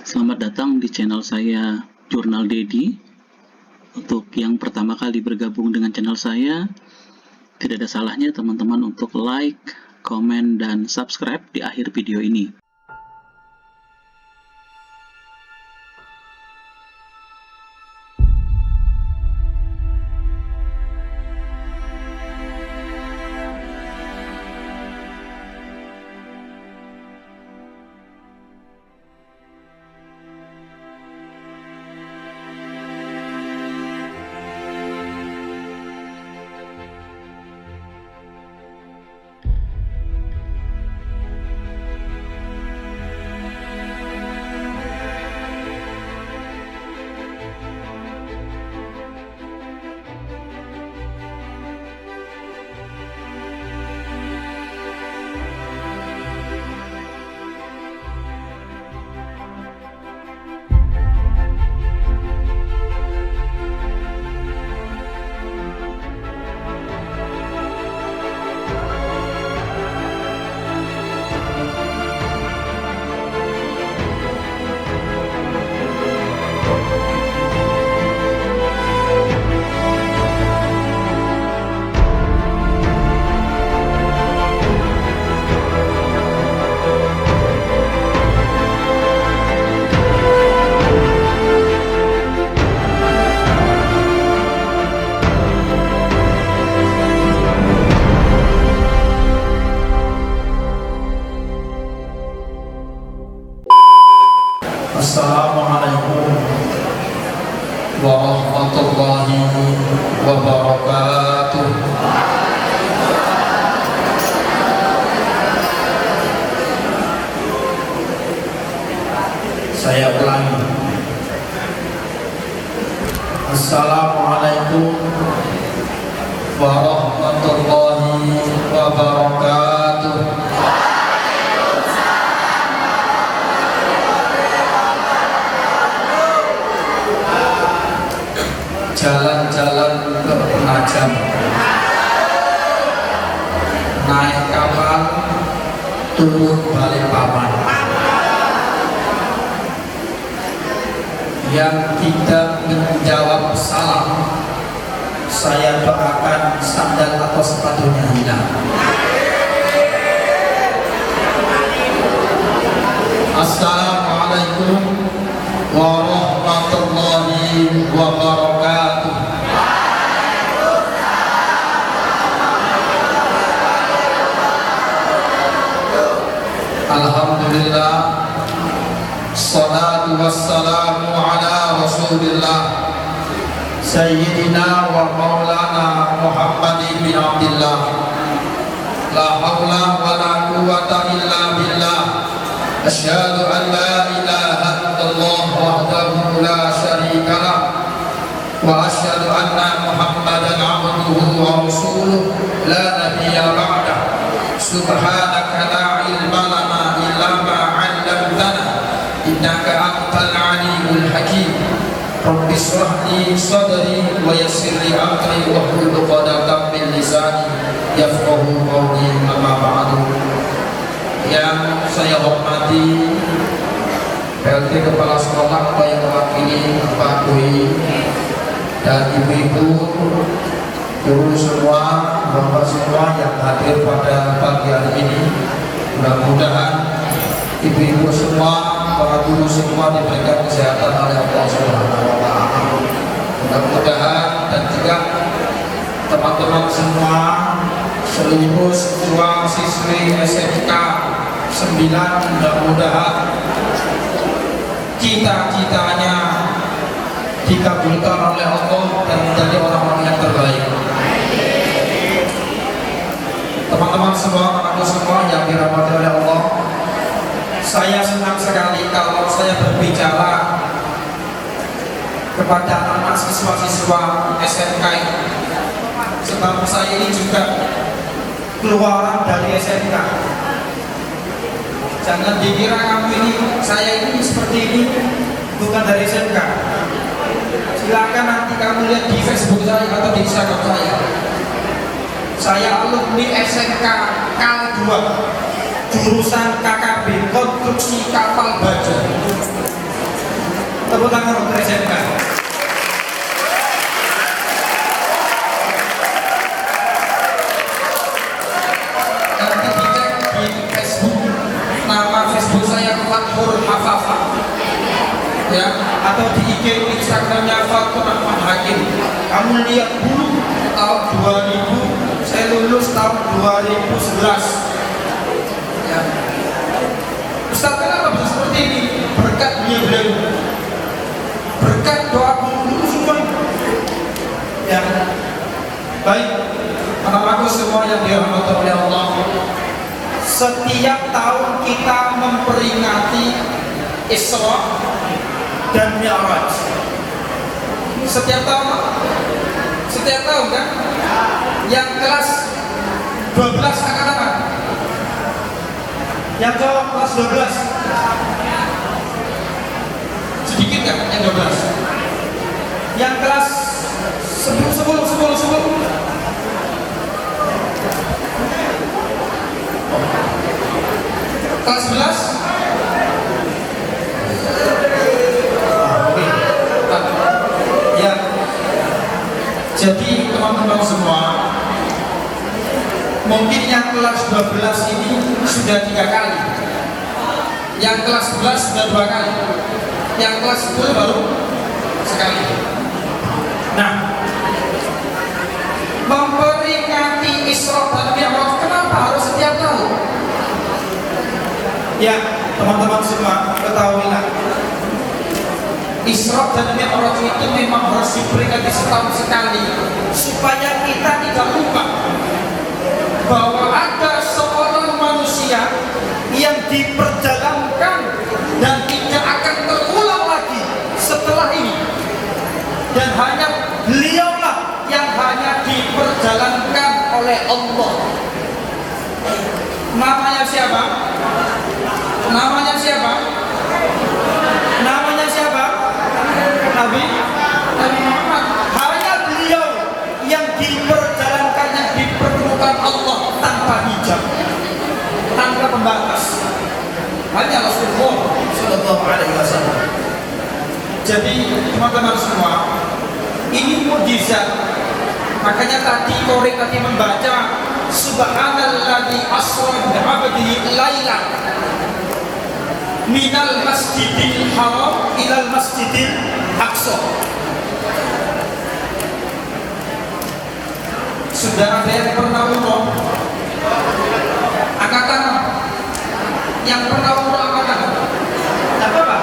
Selamat datang di channel saya Jurnal Dedi. Untuk yang pertama kali bergabung dengan channel saya, tidak ada salahnya teman-teman untuk like, komen, dan subscribe di akhir video ini. Assalamualaikum warahmatullahi wabarakatuh. Saya ulangi. Assalamualaikum warahmatullahi wabarakatuh. Jalan-jalan ke Penajam, naik kapal, turun Balikpapan. Yang tidak menjawab salam, saya doakan sandal atau sepatunya hilang. Assalamualaikum warahmatullahi wabarakatuh. Alhamdulillah, salatu wassalamu ala rasulillah Sayyidina wa maulana Muhammad bin Abdillah. La hawla wa la quwwata illa billah. Asyhadu an la ilaha illallah wahdahu la syarika lah, wa asyhadu anna Muhammadan abduhu wa rasuluh la nabiyya ba'dah. Subhanaka la ilma lana illa ma 'allamtana innaka antal alimul hakim. Rabbi shrah li sadri wa yassir li amri wahlul 'uqdatam min lisani yafqahu qawli. Amma ba'du. Yang saya hormati PLT Kepala Sekolah yang mewakili Pak Dwi dan ibu-ibu, guru semua, bapak semua yang hadir pada pagi hari ini. Mudah-mudahan ibu-ibu semua, para guru semua diberikan kesehatan oleh Allah Subhanahu wa Ta'ala. Mudah-mudahan dan juga teman-teman semua, seluruh siswa siswi SMK 9, mudah-mudahan cita-citanya dikabulkan oleh Allah dan menjadi orang-orang yang terbaik. Teman-teman semua, anakku semua yang dirahmati oleh Allah, saya senang sekali kalau saya berbicara kepada anak siswa-siswa SMK ini, sebab saya ini juga keluaran dari SMK. Jangan dikira kamu ini, saya ini seperti ini bukan dari SMK. Silakan nanti kamu lihat di Facebook saya atau di Instagram saya. Saya alumni SMK K2 jurusan KKB konstruksi kapal baja. Tepuk tangan untuk SMK. Nanti dicek di Facebook, nama Facebook saya Fathur Hafafah, ya, atau di IG Instagramnya Fathur Ahmad Hakim. Kamu lihat dulu tahun 2000, saya lulus tahun 2011. Ya. Ustaz, kenapa bisa seperti ini? Berkat beliau, berkat doa guru semua. Ya, baik, anak-anakku semua yang dirahmati oleh Allah. Setiap tahun kita memperingati Isra dan Mi'raj. Setiap tahun kan? Yang kelas 12 angkat tangan. Yang jawab kelas 12. Sedikit kan yang 12? Yang kelas 10. Kelas 11. Oke. Ya. Jadi teman-teman semua, mungkin yang kelas 12 ini sudah 3 kali, yang kelas 11 sudah 2 kali, yang kelas 10 baru sekali. Nah, memperingati Isra dan Mi'raj kenapa harus setiap tahun? Ya, teman-teman semua ketahuilah, Isra dan Mi'raj itu memang harus diperingati setahun sekali supaya kita tidak lupa bahwa ada seorang manusia yang diperjalankan dan tidak akan terulang lagi setelah ini, dan hanya beliaulah yang hanya diperjalankan oleh Allah. Namanya siapa? Namanya siapa? Namanya siapa? Nabi Muhammad. Hanya beliau yang diperjalankan, yang dipertemukan Allah tanpa hijab, tanpa pembatas. Hanya Rasulullah Sallallahu Alaihi Wasallam. Jadi teman-teman semua, ini mukjizat. Makanya tadi Korek tadi membaca Subhanalladzi asra bi 'abdihi lailan minal masjidil haram ilal masjidil aqsa. Sudah ada yang pernah umroh? Angkat tangan. Yang pernah umroh angkat tangan. Tak apa-apa?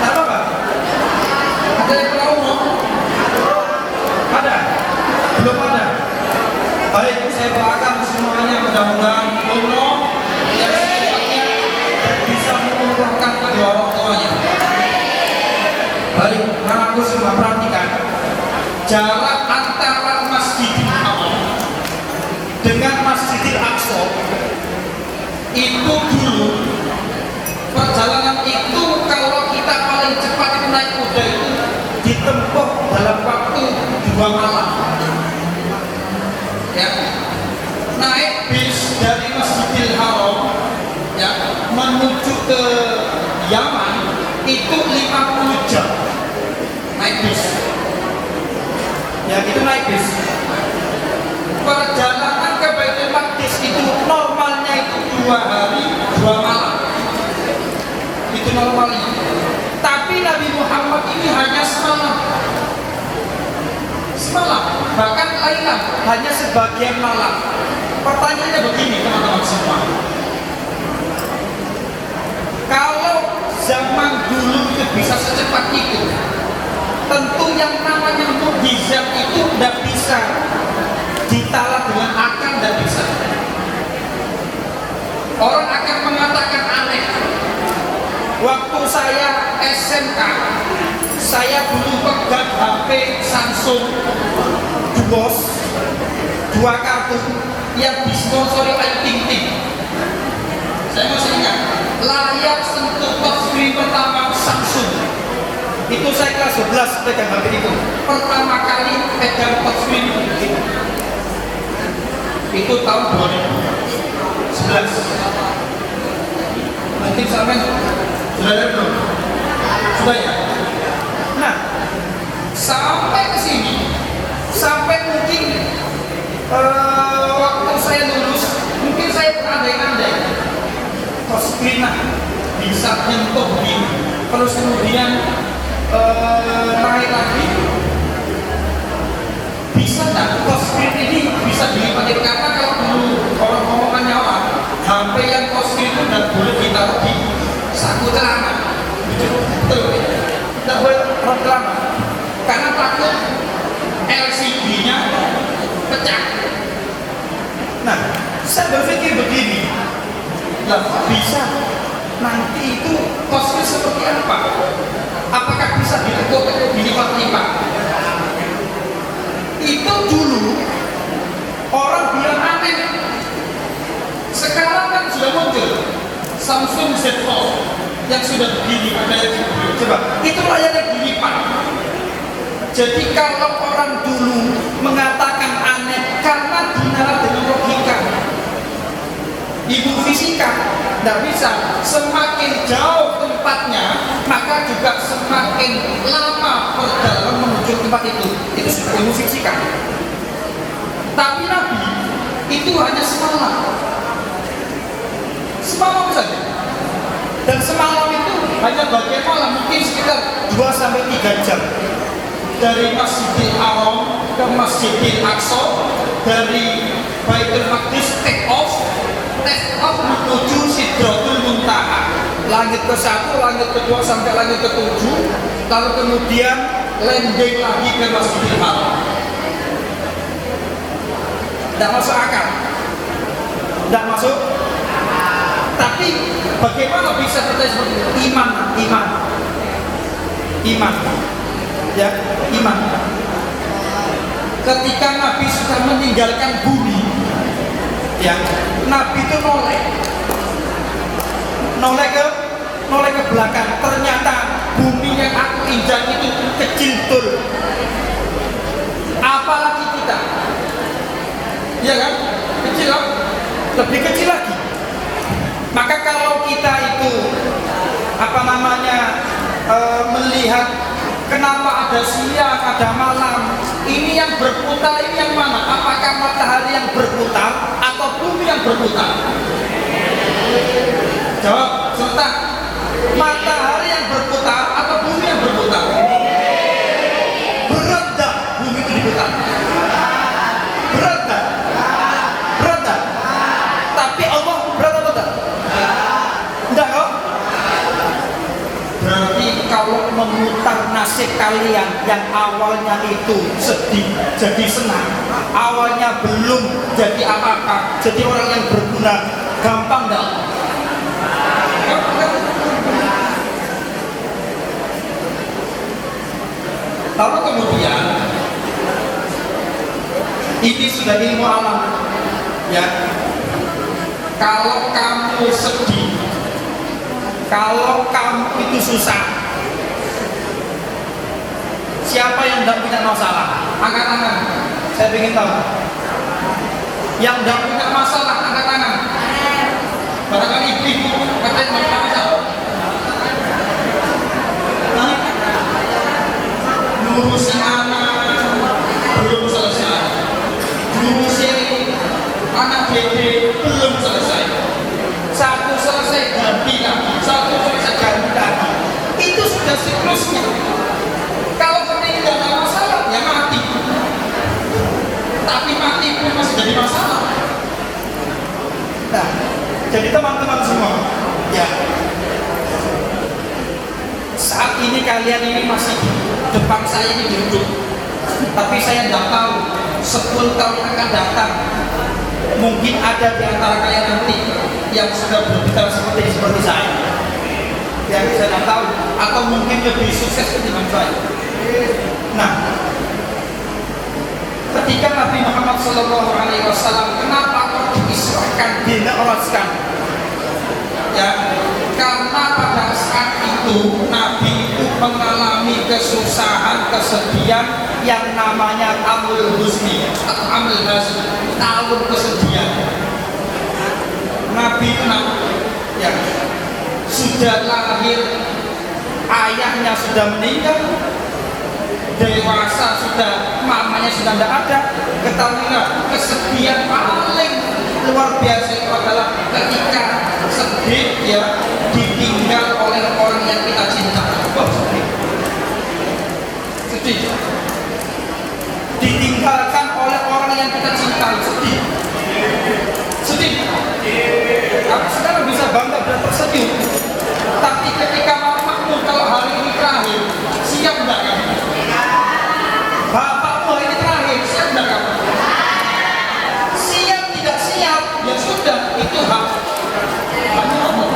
Tak apa-apa? Ada yang pernah umroh? Ada? Belum ada? Baik, saya doakan semuanya mudah-mudahan umroh yang secepatnya dan bisa mengumrohkan kedua orang tuanya. Baik, anakku semua perhatikan, jarak antara Masjidil Haram dengan Masjidil Aqsa itu dulu, perjalanan itu kalau kita paling cepat itu naik kuda itu ditempuh dalam waktu 2 malam. Ya, naik bis dari Masjidil Haram ya menuju ke Yaman itu 50 jam naik bis. Ya, itu naik bis. Perjalanan ke Baitul Maqdis itu normalnya itu 2 hari 2 malam. Itu normalnya. Tapi Nabi Muhammad ini hanya semalam. Bahkan lailan, hanya sebagian malam. Pertanyaannya begini teman-teman semua, kalau zaman dulu itu bisa secepat itu, tentu yang namanya mukjizat itu tidak bisa ditala dengan akal, tidak bisa. Orang akan mengatakan aneh. Waktu saya SMK, saya dulu pegang HP Samsung Duos 2 kartu yang disponsori oleh Ting Ting. Saya masih ingat, layar sentuh touchscreen pertama Samsung. Itu saya kelas 11 pegang HP itu. Pertama kali pegang touchscreen itu tahun 2011. Mungkin sampai sudah ada belum? Sudah ya? terus kemudian naik lagi. Bisa nggak poskrip ini bisa dilipatin? Karena kalau dulu orang ngomongannya orang HP yang poskrip itu nggak boleh ditaruh di saku celana, betul, nggak boleh taruh celana karena takut LCD-nya pecah. Nah, saya berpikir begini, lah bisa nanti itu poskrip seperti apa? Apakah bisa ditekuk dilipat-lipat? Itu dulu orang bilang aneh. Sekarang kan sudah muncul Samsung Z Fold yang sudah begini pada coba itu layarnya dilipat. Jadi kalau orang dulu mengatakan aneh karena dinalar dengan logika ilmu fisika, tidak bisa. Semakin jauh tempatnya maka juga semakin lama perjalanan menuju tempat itu sudah ilmu fisika. Tapi Nabi itu hanya semalam saja, dan semalam itu hanya bagian malam, mungkin sekitar 2-3 jam dari Masjidil Haram ke Masjidil Aqsa, dari Baitul Maqdis take off menuju Sidratul Muntaha, langit ke-1, langit ke-2 sampai langit ke-7, lalu kemudian landing lagi ke Masjidil Haram. Tidak masuk akal, tidak masuk. Tapi bagaimana bisa percaya seperti itu? Iman, ya, iman. Ketika Nabi sudah meninggalkan bumi, ya, Nabi itu noleh ke belakang. Ternyata bumi yang aku injak itu kecil betul. Apalagi kita, ya kan? Kecil lah, lebih kecil lagi. Maka kalau kita itu melihat kenapa ada siang, ada malam, ini yang berputar, ini yang mana? Apakah matahari yang berputar atau bumi yang berputar? Jawab sebentar. Matahari yang berputar atau bumi yang berputar? Berat dah bumi itu diputar. Berat dah. Tapi Allah berat atau tidak? Enggak kok. Berarti kalau memutar nasib kalian yang awalnya itu sedih jadi senang, awalnya belum jadi apa-apa, jadi orang yang berguna, gampang enggak? Lalu kemudian ini sudah ilmu alam, ya. Kalau kamu sedih, kalau kamu itu susah, siapa yang tidak punya masalah? Angkat tangan. Saya ingin tahu. Yang tidak punya masalah, angkat tangan. Barangkali ibu katanya tidak punya masalah. Ngurusin anak belum selesai, ngurusin anak dede belum selesai. Satu selesai ganti lagi, satu selesai ganti lagi. Itu sudah siklusnya. Kalau ini tidak ada masalah, ya mati. Tapi mati pun masih jadi masalah. Nah, jadi teman-teman semua, ya. Saat ini kalian ini masih depan saya ini duduk, tapi saya tidak tahu 10 tahun akan datang mungkin ada di antara kalian nanti yang sudah berbicara seperti saya, yang saya tidak tahu, atau mungkin lebih sukses ketimbang saya. Nah, ketika Nabi Muhammad SAW, kenapa kok diisrakan, dimi'rajkan? Ya, karena pada saat itu Nabi itu mengalami kesusahan, kesedihan yang namanya amul husni atau amul hasil, tahun kesedihan. Nabi itu ya, sudah lahir, ayahnya sudah meninggal, dewasa sudah, mamanya sudah tidak ada. Ketahuilah, kesedihan paling luar biasa itu adalah ketika sedih, ya, ditinggal oleh orang yang kita cinta. yang kita cintai sedih. Sedih. Aku sekarang bisa bangga dan tersenyum. Tapi ketika mamamu kalau hari ini terakhir, siap enggak kamu? Bapakmu hari ini terakhir, siap enggak kamu? Siap tidak siap, ya sudah, itu hak kamu ngomong.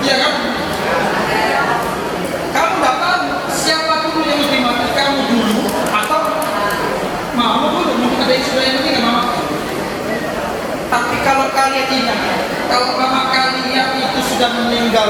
Iya kan? Kamu nggak tahu siapa dulu yang lebih mati, kamu dulu atau mamamu dulu. Mungkin ada yang sudah yang penting mama. Tapi kalau kalian ingat, kalau mama kalian itu sudah meninggal